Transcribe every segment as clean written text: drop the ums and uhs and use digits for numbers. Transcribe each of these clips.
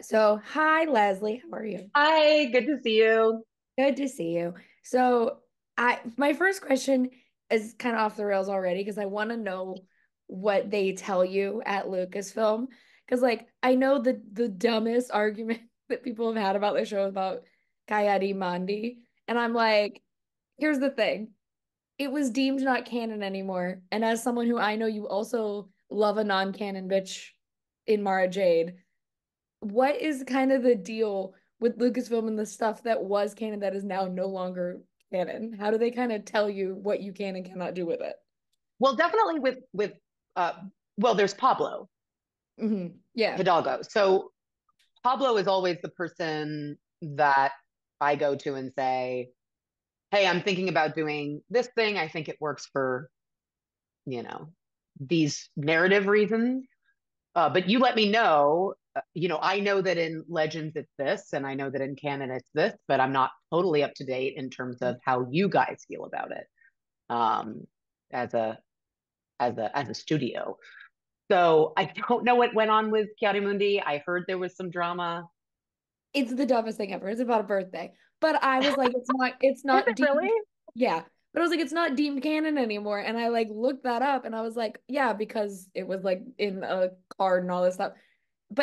So hi Leslie, how are you? Hi, good to see you. Good to see you. So I my first question is kind of off the rails already because I want to know what they tell you at Lucasfilm. Because I know the dumbest argument that people have had about the show about Kayadi Mandi. And I'm like, here's the thing. It was deemed not canon anymore. And as someone who I know you also love a non-canon bitch in Mara Jade. What is kind of the deal with Lucasfilm and the stuff that was canon that is now no longer canon? How do they kind of tell you what you can and cannot do with it? Well, definitely with uh there's Pablo Yeah. Hidalgo. So Pablo is always the person that I go to and say, "Hey, I'm thinking about doing this thing. I think it works for, you know, these narrative reasons. But you let me know. I know that in Legends it's this, and I know that in canon it's this, but I'm not totally up to date in terms of how you guys feel about it, um, as a as a studio." So I don't know what went on with Chiarimundi. I heard there was some drama. It's the dumbest thing ever. It's about a birthday. But I was like, it's Is not it really? deemed, yeah. But I was like, it's not deemed canon anymore. And I looked that up and I was like, yeah, because it was in a card and all this stuff.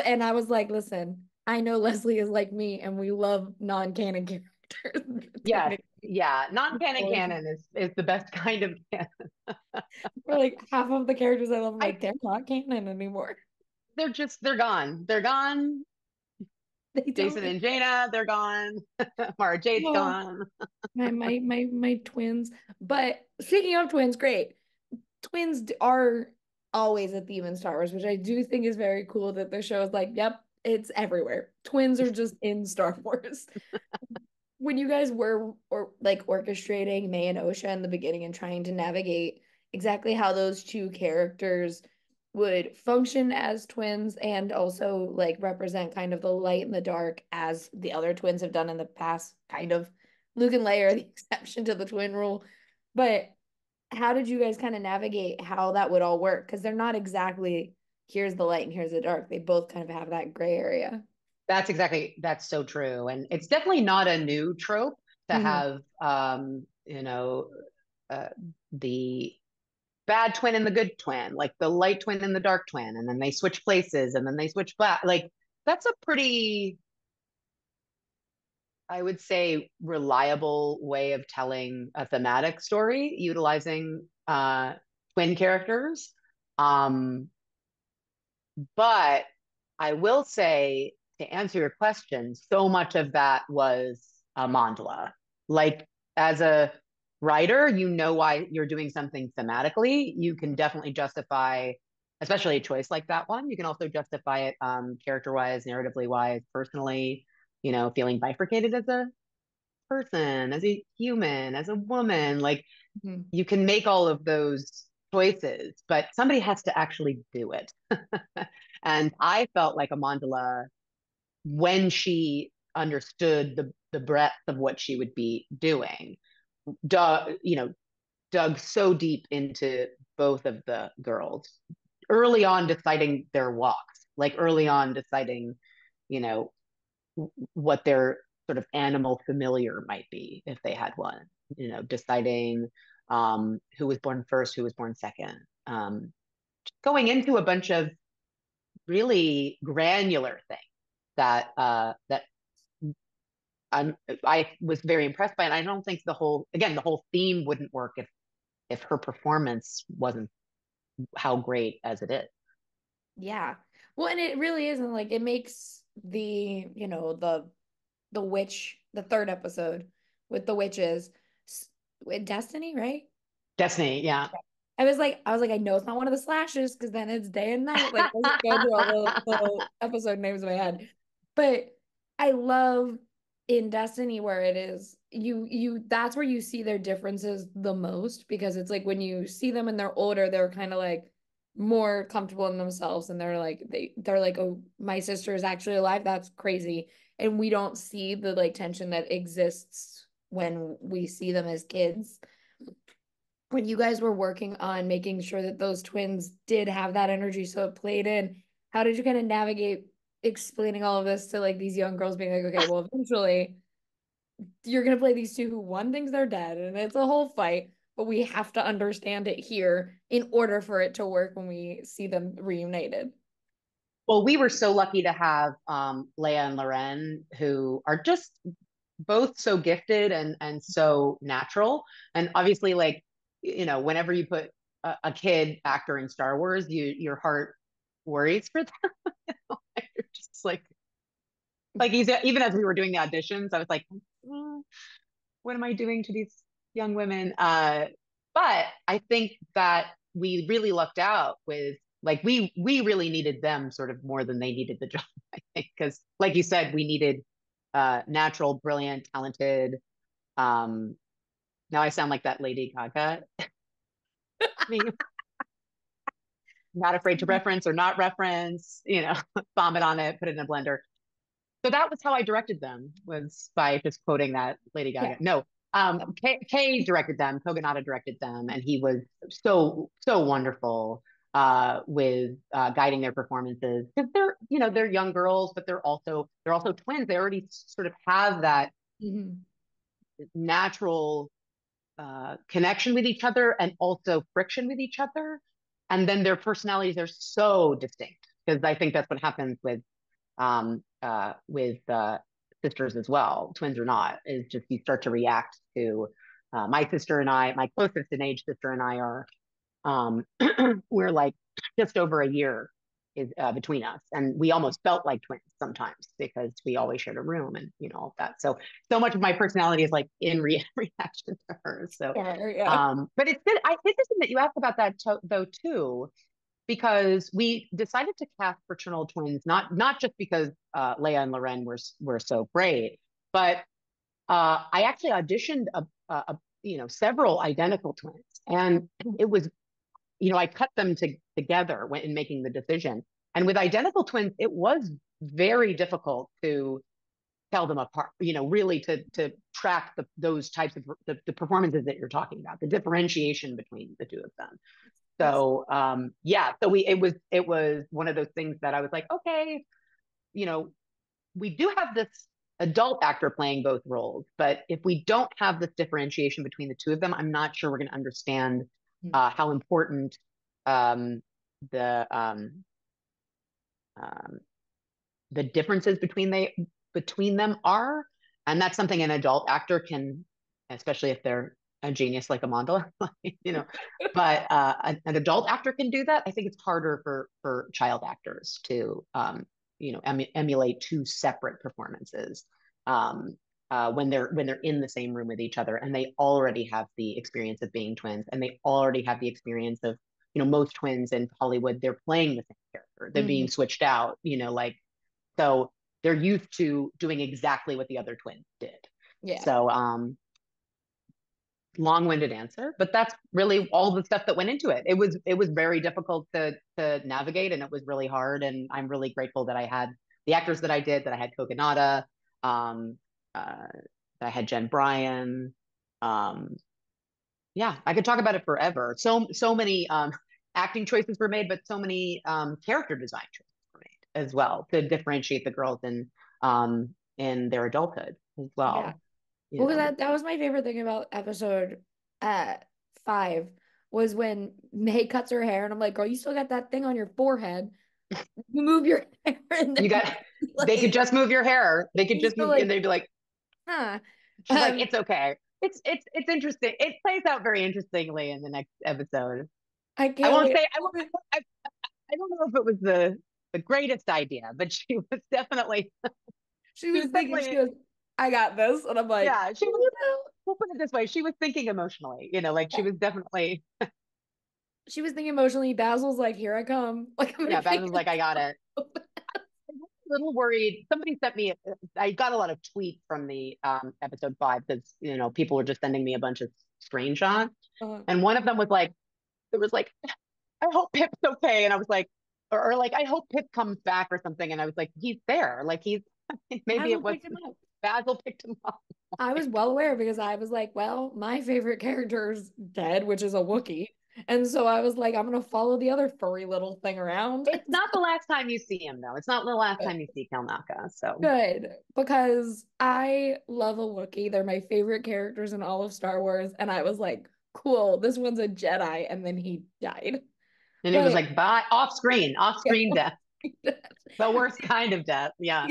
And I was like, listen, I know Leslie is like me and we love non-canon characters, Yes. technically. Yeah. Non-canon canon is the best kind of canon. For half of the characters I love, I'm I like, they're not canon anymore. they're gone. They're gone. They Jason don't. and Jaina, they're gone. Mara Jade's Oh, gone. my twins. But speaking of twins, great. Are always a theme in Star Wars, which I do think is very cool that the show is like, yep, it's everywhere. Twins are just in Star Wars. When you guys were orchestrating May and Osha in the beginning and trying to navigate exactly how those two characters would function as twins and also represent kind of the light and the dark as the other twins have done in the past, kind of Luke and Leia are the exception to the twin rule. But how did you guys kind of navigate how that would all work? Because they're not exactly here's the light and here's the dark. They both kind of have that gray area. That's so true. And it's definitely not a new trope to Mhm. have, uh, the bad twin and the good twin, like the light twin and the dark twin, and then they switch places and then they switch back. Like that's a pretty, I would say, reliable way of telling a thematic story utilizing twin characters. Um, but I will say, to answer your question, so much of that was a mandala. Like, as a writer, you know why you're doing something thematically. You can definitely justify, especially a choice like that one. You can also justify it, character wise, narratively wise, personally, feeling bifurcated as a person, as a human, as a woman. Like, Mhm. you can make all of those choices, but somebody has to actually do it. And I felt like Amandala, when she understood the breadth of what she would be doing, dug so deep into both of the girls early on, deciding their walks, like early on deciding, you know, what their sort of animal familiar might be if they had one, deciding who was born first, who was born second, going into a bunch of really granular things that I was very impressed by. And I don't think the whole theme wouldn't work if her performance wasn't how great as it is. Yeah. Well, and it really isn't it makes the witch, the third episode with the witches, with Destiny, right? Destiny, yeah. I was like, I know it's not one of the slashes because then it's day and night. I was going through all the episode names in my head. But I love in Destiny where it is that's where you see their differences the most because it's like when you see them and they're older, they're kind of more comfortable in themselves and they're like, oh, my sister is actually alive. That's crazy. And we don't see the tension that exists when we see them as kids when you guys were working on making sure that those twins did have that energy so it played in, how did you kind of navigate? explaining all of this to like these young girls being like, okay, well, eventually you're gonna play these two who one thinks they're dead and it's a whole fight, but we have to understand it here in order for it to work when we see them reunited. Well, we were so lucky to have Leia and Loren, who are just both so gifted and so natural. And obviously, like, whenever you put a kid actor in Star Wars, your heart worries for them. You're just like even as we were doing the auditions, I was like, what am I doing to these young women? But I think that we really lucked out with, like, we really needed them sort of more than they needed the job, I think, because like you said, we needed natural, brilliant, talented. Um, Now I sound like that Lady Gaga. Me, not afraid to reference or not reference, vomit on it, put it in a blender. So that was how I directed them, was by just quoting that Lady Yeah. Gaga. No, Kay directed them, Kogonada directed them, and he was so wonderful with guiding their performances, because they're young girls, but they're also twins. They already sort of have that Mhm. natural connection with each other and also friction with each other. And then their personalities are so distinct, because I think that's what happens with sisters as well, twins or not, is just you start to react to my sister and I, my closest in age sister and I are um, we're like just over a year is between us, and we almost felt like twins sometimes because we always shared a room and all that. So much of my personality is like in reaction to her. So, Yeah. but it's interesting that you asked about that though too, because we decided to cast fraternal twins not just because Leia and Loren were so great, but I actually auditioned several identical twins, and it was I cut them together when in making the decision. And with identical twins, it was very difficult to tell them apart, really to track those types of the performances that you're talking about, the differentiation between the two of them. So yeah, so it was one of those things that I was like, okay, you know, we do have this adult actor playing both roles, but if we don't have this differentiation between the two of them, I'm not sure we're going to understand how important um, the um, um, the differences between them are, and that's something an adult actor can, especially if they're a genius like Amanda, you know. But an adult actor can do that. I think it's harder for child actors to emulate two separate performances um, when they're in the same room with each other, and they already have the experience of being twins, and they already have the experience of most twins in Hollywood, they're playing the same character, they're being Mhm. switched out, like, so they're used to doing exactly what the other twin did. Yeah. So long-winded answer, but that's really all the stuff that went into it. It was very difficult to navigate, and it was really hard. And I'm really grateful that I had the actors that I did, that I had Kogonada, um, that I had Jen Bryan. Um, yeah, I could talk about it forever. So many acting choices were made, but so many character design choices were made as well to differentiate the girls in their adulthood as Yeah. well. You What was know, that? That was my favorite thing about episode uh 5 was when May cuts her hair and I'm like, girl, you still got that thing on your forehead. You move your hair and you then got they could like just move your hair. They could he's just still move, and like, they'd be like, huh. she's like, Um, it's okay. It's interesting. It plays out very interestingly in the next episode. I I can't won't wait. say I don't know if it was the greatest idea, but She she was was thinking, she definitely goes, I got this. And I'm like, yeah, she was, we'll put it this way, she was thinking emotionally, like she yeah. was definitely, She was thinking emotionally. Basil's like, here I come. Like, I'm gonna yeah, Beth kick was it. like, I got it. I was a little worried. Somebody sent me, I got a lot of tweets from the episode 5, because, people were just sending me a bunch of screenshots. Uh, And one of them was like, it was like, I hope Pip's okay. And I was like, or like, I hope Pip comes back or something. And I was like, he's there. Like maybe Basil it was picked him up. Basil picked him up. I was well aware because I was like, well, my favorite character is dead, which is a Wookiee. And so I was like, I'm gonna follow the other furry little thing around. It's not the last time you see him, though. It's not the last time you see Kelnacca. So, Good, because I love a Wookiee. They're my favorite characters in all of Star Wars. And I was like, cool, this one's a Jedi. And then he died. and it was But like, bye, off screen death, the worst kind of death. Yeah.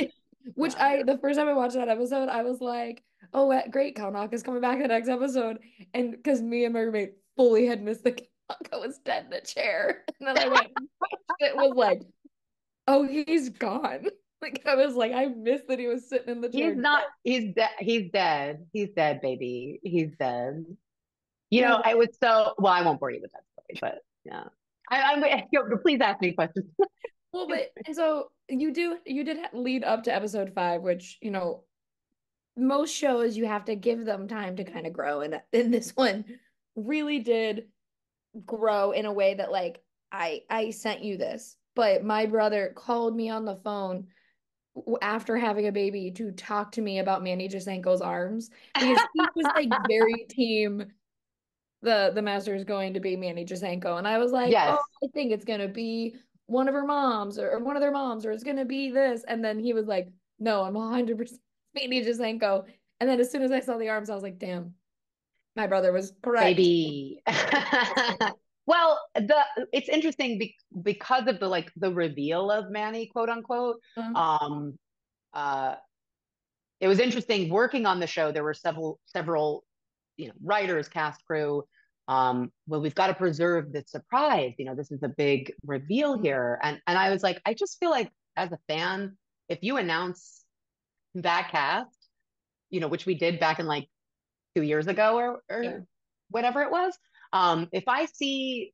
which Yeah. the first time I watched that episode, I was like, oh, great, Kelnacca is coming back the next episode. And because me and my roommate fully had missed the Kelnacca was dead in the chair. And then I went, it was like, oh, he's gone. Like I was like, I missed that he was sitting in the He's chair. not, he's dead. He's dead. He's dead, baby. He's dead. You know, No, I was so, well, I won't bore you with that story, but yeah. Please ask me questions. well, but and so you did lead up to episode 5, which most shows you have to give them time to kind of grow, and in this one really did grow in a way that like I sent you this, but my brother called me on the phone after having a baby to talk to me about Manny Jacinko's arms because he was like very team the master is going to be Manny Jacinko. And I was like, oh, Yes, I think it's gonna be one of her moms or one of their moms, or it's gonna be this. And then he was like, no, I'm 100% Manny Jacinko. And then as soon as I saw the arms, I was like, damn, my brother was correct. baby. Well, it's interesting because of the like the reveal of Manny, quote unquote. Um, Um, uh, it was interesting working on the show. There were several, writers, cast, crew. Well, we've got to preserve the surprise. This is a big reveal here, and I was like, I just feel like as a fan, if you announce that cast, which we did back in like 2 years ago yeah. or whatever it was. If I see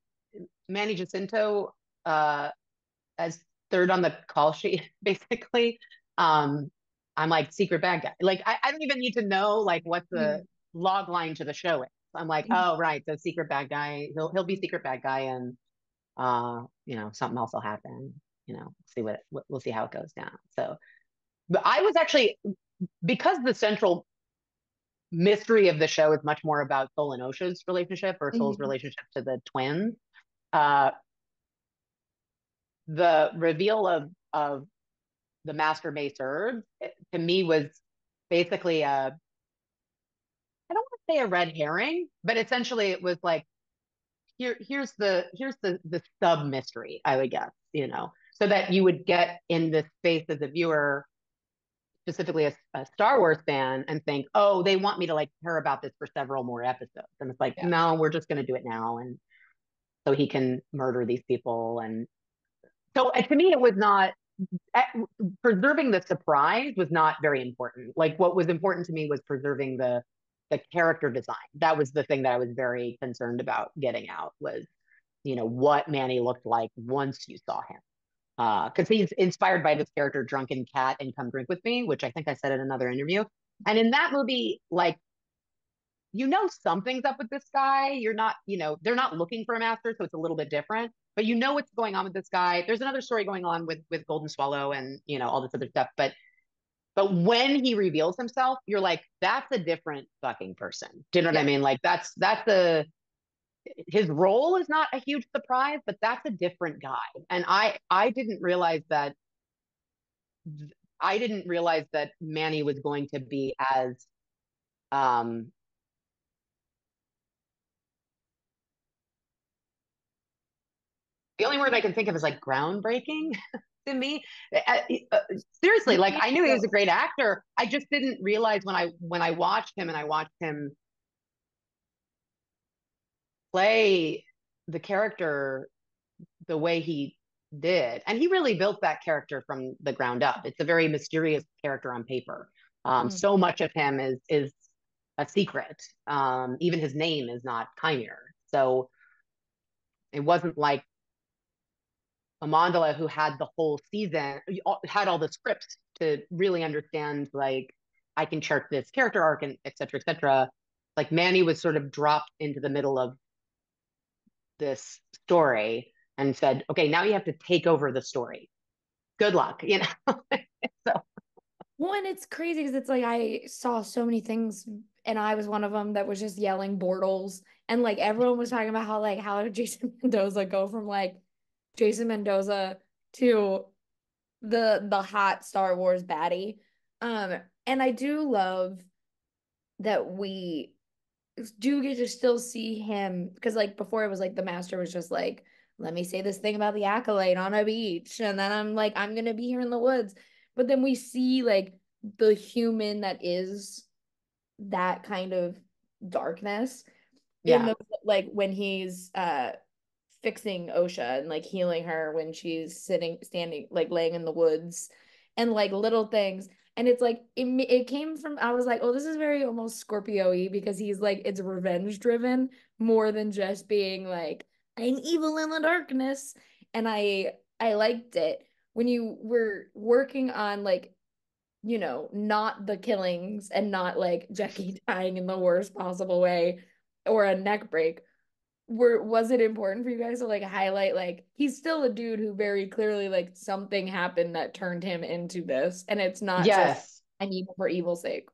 Manny Jacinto as third on the call sheet, basically, um, I'm like secret bad guy. Like I don't even need to know like what the Mhm. log line to the show is. I'm like, oh right, so secret bad guy. He'll be secret bad guy, and something else will happen. See what we'll see how it goes down. So, but I was actually because the central mystery of the show is much more about Sol and Osha's relationship or Sol's Mhm. relationship to the twins. Uh, the reveal of the Master Macer to me was basically I don't want to say a red herring, but essentially it was like here's the sub mystery, I would guess, so that you would get in this space as a viewer, specifically a Star Wars fan, and think, oh, they want me to like care about this for several more episodes. And it's like, Yeah. no, we're just going to do it now. And so he can murder these people. And so to me, it was not eh, preserving the surprise was not very important. Like what was important to me was preserving the character design. That was the thing that I was very concerned about getting out was, what Manny looked like once you saw him. Because he's inspired by this character, Drunken Cat, in Come Drink with Me, which I think I said in another interview. And in that movie, like, something's up with this guy. You're not, they're not looking for a master, so it's a little bit different. But you know what's going on with this guy. There's another story going on with Golden Swallow and all this other stuff. But when he reveals himself, you're like, that's a different fucking person. Do you know what I Yeah. mean? Like that's a his role is not a huge surprise, but that's a different guy. And I didn't realize that Manny was going to be as um the only word I can think of is like groundbreaking to me. Uh, uh, Seriously, like Me I knew he was a too. great actor. I just didn't realize when I watched him and I watched him play the character the way he did. And he really built that character from the ground up. It's a very mysterious character on paper. Mhm. So much of him is a secret. Even his name is not Chimere. So it wasn't like Amandala, who had the whole season, had all the scripts to really understand, like, I can chart this character arc and et cetera, et cetera. Like Manny was sort of dropped into the middle of this story and said, okay, now you have to take over the story. Good luck, So Well, and it's crazy because it's like I saw so many things, and I was one of them that was just yelling Bortles, And like everyone was talking about how did Jason Mendoza go from like Jason Mendoza to the hot Star Wars baddie. And I do love that we do get to still see him because like before it was like the master was just like, let me say this thing about the acolyte on a beach, and then I'm like, I'm gonna be here in the woods. But then we see like the human that is that kind of darkness in Yeah. the like when he's fixing Osha and like healing her when she's standing, like laying in the woods and like little things. And it's like, it came from, I was like, oh, this is very almost Scorpio-y because he's like, it's revenge driven more than just being like, I'm evil in the darkness. And I liked it when you were working on like, not the killings and not like Jackie dying in the worst possible way or a neck break was it important for you guys to like highlight like he's still a dude who very clearly like something happened that turned him into this and it's not just Yes, an evil for evil's sake.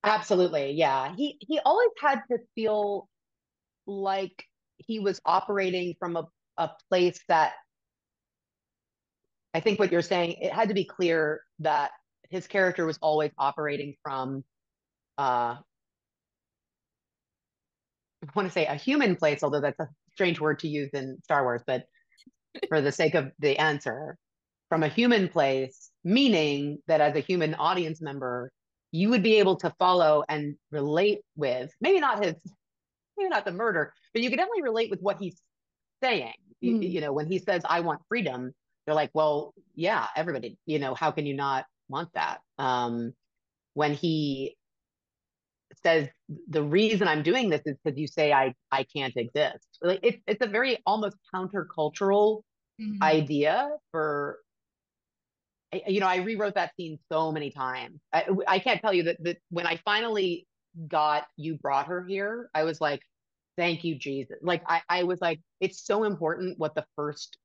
absolutely. Yeah. He always had to feel like he was operating from a place that I think what you're saying, it had to be clear that his character was always operating from I want to say a human place, although that's a strange word to use in Star Wars, but for the sake of the answer, from a human place, meaning that as a human audience member, you would be able to follow and relate with maybe not the murder, but you could definitely relate with what he's saying. Mhm. When he says, I want freedom, they're like, well, yeah, everybody, how can you not want that? When he says the reason I'm doing this is because you say I can't exist. Like it's a very almost countercultural Mhm. idea for I rewrote that scene so many times. I can't tell you that when I finally got you brought her here, I was like, thank you, Jesus. Like I was like, it's so important what the first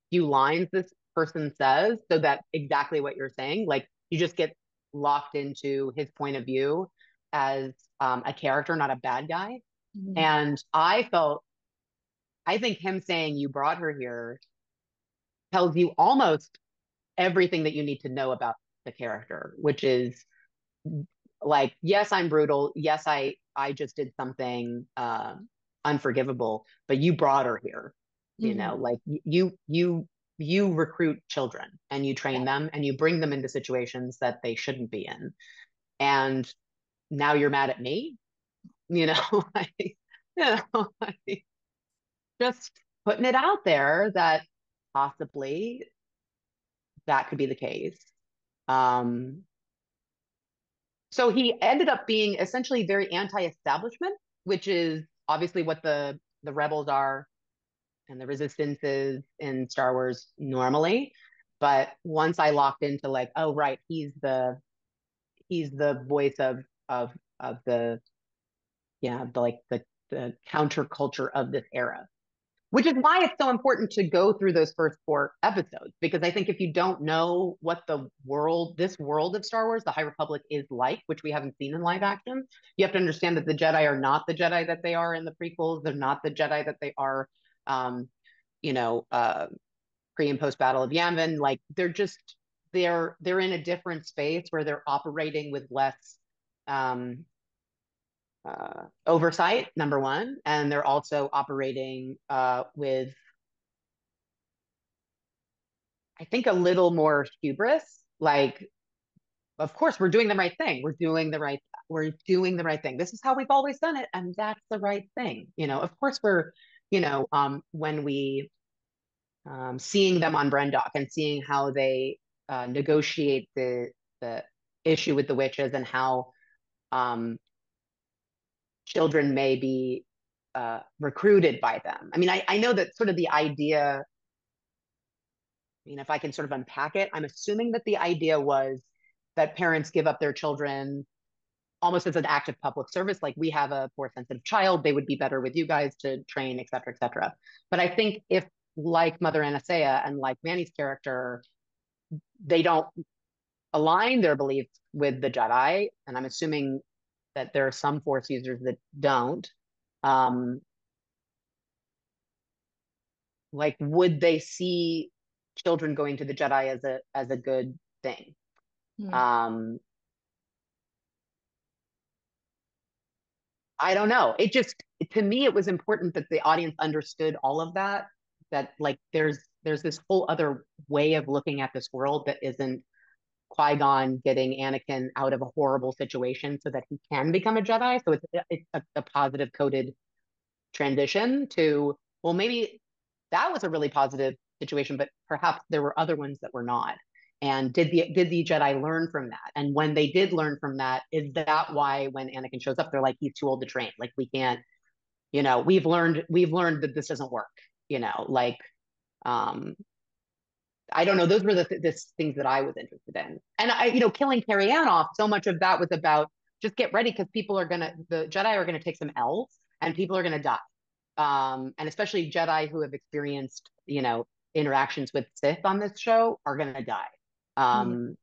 few lines this person says, so that exactly what you're saying, like you just get locked into his point of view as a character, not a bad guy. Mhm. And I think him saying you brought her here tells you almost everything that you need to know about the character, which is like, yes, I'm brutal. Yes, I just did something unforgivable, but you brought her here. Mhm. Like you recruit children and you train Yeah. them and you bring them into situations that they shouldn't be in. And now you're mad at me, like, like just putting it out there that possibly that could be the case. Um, So he ended up being essentially very anti-establishment, which is obviously what the rebels are and the resistance is in Star Wars normally. But once I locked into like, oh right, he's the voice of the yeah, the counterculture of this era, which is why it's so important to go through those first four episodes. Because I think if you don't know what this world of Star Wars, the High Republic is like, which we haven't seen in live action, you have to understand that the Jedi are not the Jedi that they are in the prequels. They're not the Jedi that they are, um, you know, uh, pre and post Battle of Yavin. Like they're in a different space where they're operating with less um, oversight, number one, and they're also operating with I think a little more hubris. Like, of course, we're doing the right thing. We're doing the right thing. This is how we've always done it, and that's the right thing. Of course, when we seeing them on Brendock and seeing how they negotiate the issue with the witches and how um, children may be recruited by them. I mean, I know that sort of the idea if I can sort of unpack it, I'm assuming that the idea was that parents give up their children almost as an act of public service. Like we have a more sensitive child, they would be better with you guys to train, et cetera, et cetera. But I think if, like Mother Anastasia and like Manny's character, they don't align their beliefs with the Jedi, and I'm assuming that there are some Force users that don't. Um, like, would they see children going to the Jedi as a good thing? Hmm. Um, I don't know. It just to me it was important that the audience understood all of that. That like there's this whole other way of looking at this world that isn't Qui-Gon getting Anakin out of a horrible situation so that he can become a Jedi. So it's a positive coded transition to, well, maybe that was a really positive situation, but perhaps there were other ones that were not. And did the Jedi learn from that? And when they did learn from that, is that why when Anakin shows up, they're like, he's too old to train. Like we can't, we've learned that this doesn't work. Like um I don't know. Those were the things that I was interested in. And killing Carrie Ann off, so much of that was about just get ready because the Jedi are gonna take some L's and people are gonna die. And especially Jedi who have experienced, interactions with Sith on this show are gonna die. Yeah. Um,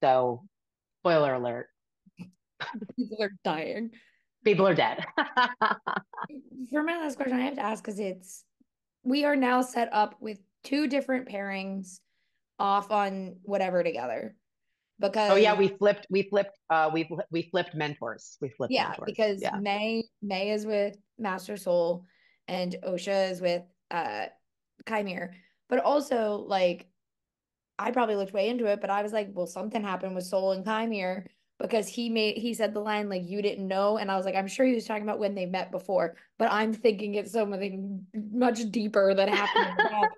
so spoiler alert, People are dying. people are dead. For my last question, I have to ask because we are now set up with two different pairings off on whatever together. Oh yeah, Because we flipped mentors. We flipped yeah, mentors. because Yeah. May is with Master Soul and Osha is with Chimere. But also like I probably looked way into it, but I was like, well, something happened with Soul and Chimere because he said the line like you didn't know, and I was like, I'm sure he was talking about when they met before, but I'm thinking it's something much deeper that happened in the past.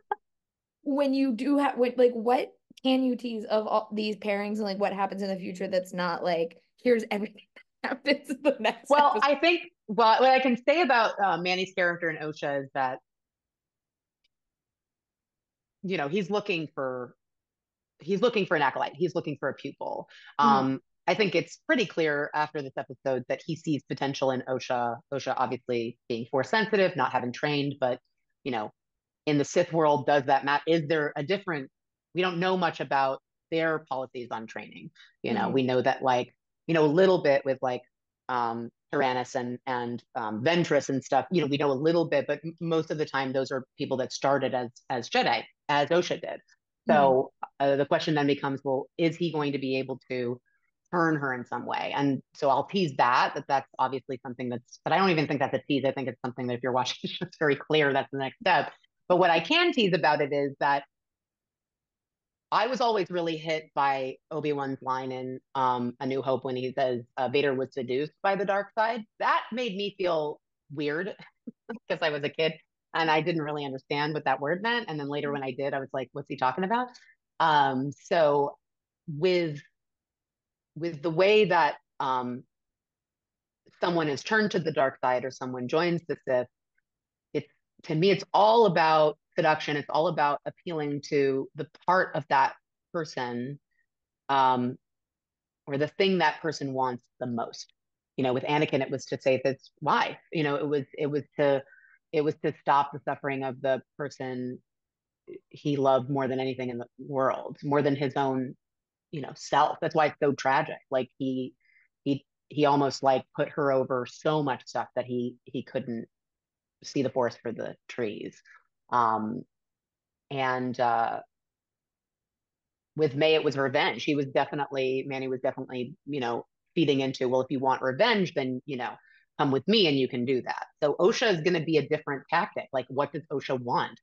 When you do have like what can you tease of all these pairings and like what happens in the future that's not like here's everything that happens in the next Well, episode. I think what I can say about Manny's character in Osha is that he's looking for an acolyte. He's looking for a pupil. Mhm. I think it's pretty clear after this episode that he sees potential in Osha. Osha obviously being force sensitive, not having trained, but you know, in the Sith world, does that matter? Is there a different? We don't know much about their policies on training. Mhm. We know that a little bit with Tyrannus and Ventress and stuff. We know a little bit, but most of the time those are people that started as Jedi, as Osha did. Mhm. So the question then becomes, well, is he going to be able to turn her in some way? And so I'll tease that's obviously something but I don't even think that's a tease. I think it's something that if you're watching, it's very clear that's the next step. But what I can tease about it is that I was always really hit by Obi-Wan's line in A New Hope when he says Vader was seduced by the dark side. That made me feel weird because I was a kid and I didn't really understand what that word meant. And then later when I did, I was like, what's he talking about? So with the way that someone is turned to the dark side or someone joins the Sith, it's to me, it's all about seduction. It's all about appealing to the part of that person, um, or the thing that person wants the most. With Anakin, it was to save his wife. It was to stop the suffering of the person he loved more than anything in the world, more than his own, self. That's why it's so tragic. Like he almost like put her over so much stuff that he couldn't see the forest for the trees. And with May, it was revenge. Manny was definitely, feeding into, well, if you want revenge, then, come with me and you can do that. So Osha is going to be a different tactic. Like, what does Osha want?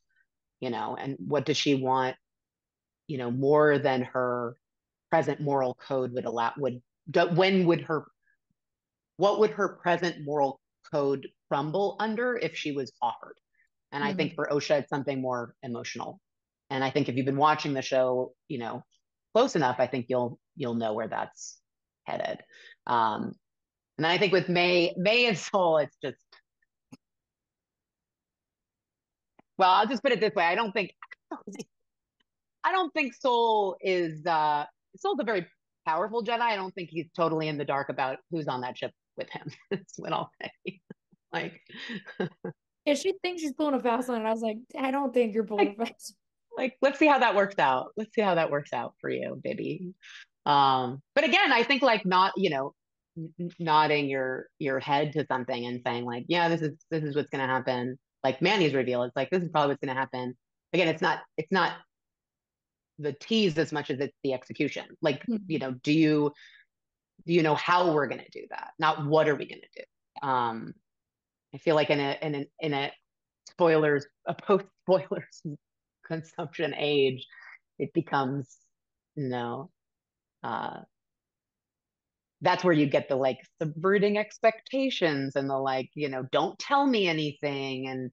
And what does she want, more than her present moral code would allow, when would what would her present moral code crumble under if she was offered? And I think Mhm. for Osha, it's something more emotional. And I think if you've been watching the show, close enough, I think you'll know where that's headed. Um, and I think with May and Soul, it's just, well, I'll just put it this way: I don't think Soul's a very powerful Jedi. I don't think he's totally in the dark about who's on that ship with him. That's what I'll say. Like, Yeah, she thinks she's pulling a fast one, and I was like, I don't think you're pulling a like fast let's see how that works out. Let's see how that works out for you, baby. But again, I think like not, nodding your head to something and saying like, yeah, this is what's going to happen. Like Manny's reveal, it's like this is probably what's going to happen. Again, it's not the tease as much as it's the execution. Like, Mhm. do you know how we're going to do that? Not what are we going to do? I feel like in a spoilers, a post spoilers consumption age, it becomes, you know, uh, that's where you get the like subverting expectations and the like, don't tell me anything and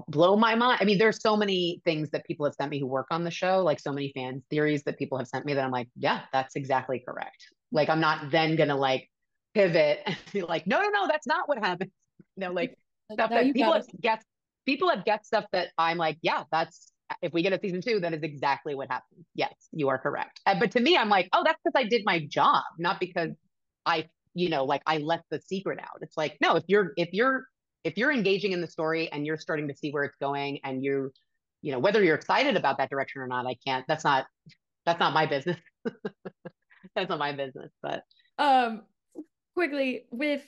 blow my mind. I mean, there's so many things that people have sent me who work on the show, like so many fan theories that people have sent me that I'm like, yeah, that's exactly correct. Like, I'm not then gonna like pivot and be like, no, no, no, that's not what happened. Like Like, stuff no, that you got it. people have guessed stuff that I'm like, yeah, that's if we get a season two, that is exactly what happens. Yes, you are correct. But to me, I'm like, oh, that's because I did my job, not because I, like I let the secret out. It's like, no, if you're engaging in the story and you're starting to see where it's going and whether you're excited about that direction or not, I can't, that's not my business. That's not my business. But Um, quickly with,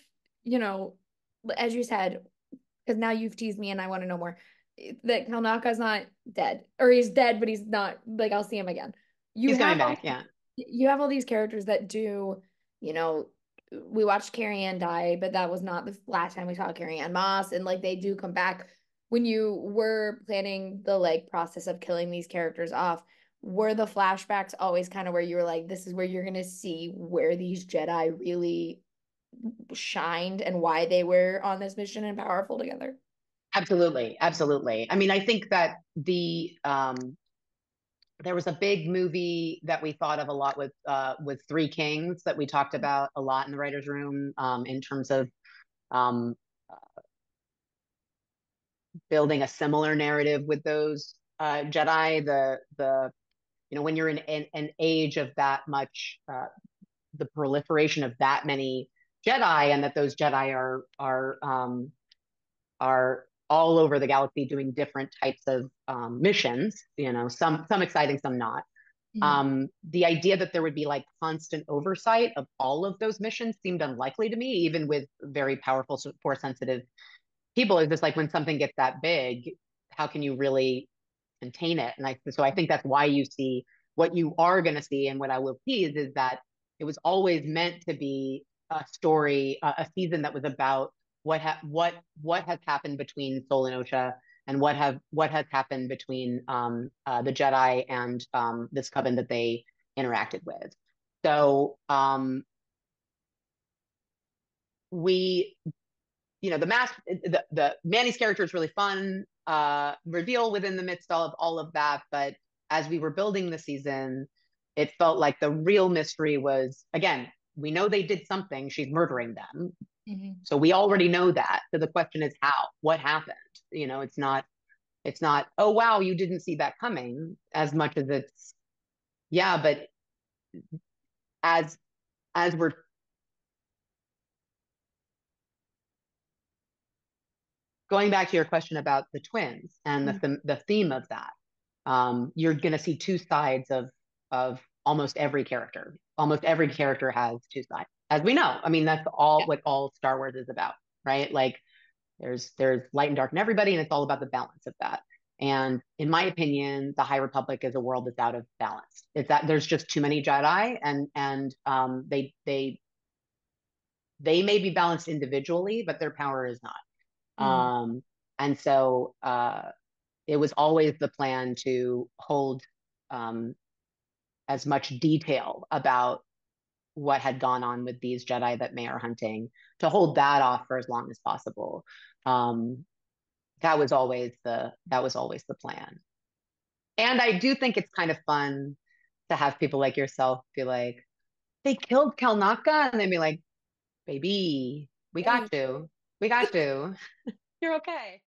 you know, as you said, because now you've teased me and I want to know more. That Kelnacca's not dead, or he's dead, but he's not like I'll see him again. You he's coming have all back. Yeah. you have all these characters that do, you know, we watched Carrie Ann die, but that was not the last time we saw Carrie Ann Moss, and like they do come back. When you were planning the like process of killing these characters off, were the flashbacks always kind of where you were like, this is where you're gonna see where these Jedi really shined and why they were on this mission and powerful together? Absolutely. Absolutely. I mean, I think that there was a big movie that we thought of a lot with Three Kings that we talked about a lot in the writers' room, in terms of um, building a similar narrative with those Jedi. When you're in an age of that much, the proliferation of that many Jedi, and that those Jedi are all over the galaxy doing different types of missions. Some exciting, some not. Mhm. The idea that there would be like constant oversight of all of those missions seemed unlikely to me, even with very powerful, force sensitive people. It's just like when something gets that big, how can you really contain it? And so I think that's why you see what you are going to see, and what I will tease is that it was always meant to be a story, a season that was about what has happened between Sol and Osha, and what has happened between the Jedi and this coven that they interacted with. So we the Manny's character is really fun, reveal within the midst of all of that. But as we were building the season, it felt like the real mystery was, again, we know they did something. She's murdering them. Mhm. So we already know that. So the question is how? What happened? It's not, oh wow, you didn't see that coming, as much as it's, yeah, but as as we're going back to your question about the twins and Mhm. the theme of that, you're going to see two sides of almost every character. Almost every character has two sides, as we know. I mean, that's all Yeah. what all Star Wars is about, right? Like there's light and dark in everybody, and it's all about the balance of that. And in my opinion, the High Republic is a world that's out of balance. It's that there's just too many Jedi, and they may be balanced individually, but their power is not. Mhm. And so it was always the plan to hold um, as much detail about what had gone on with these Jedi that May are hunting, to hold that off for as long as possible. Um, that was always the plan. And I do think it's kind of fun to have people like yourself be like, they killed Kelnacca, and then be like, baby, we Hey. got you. We got you. You're okay.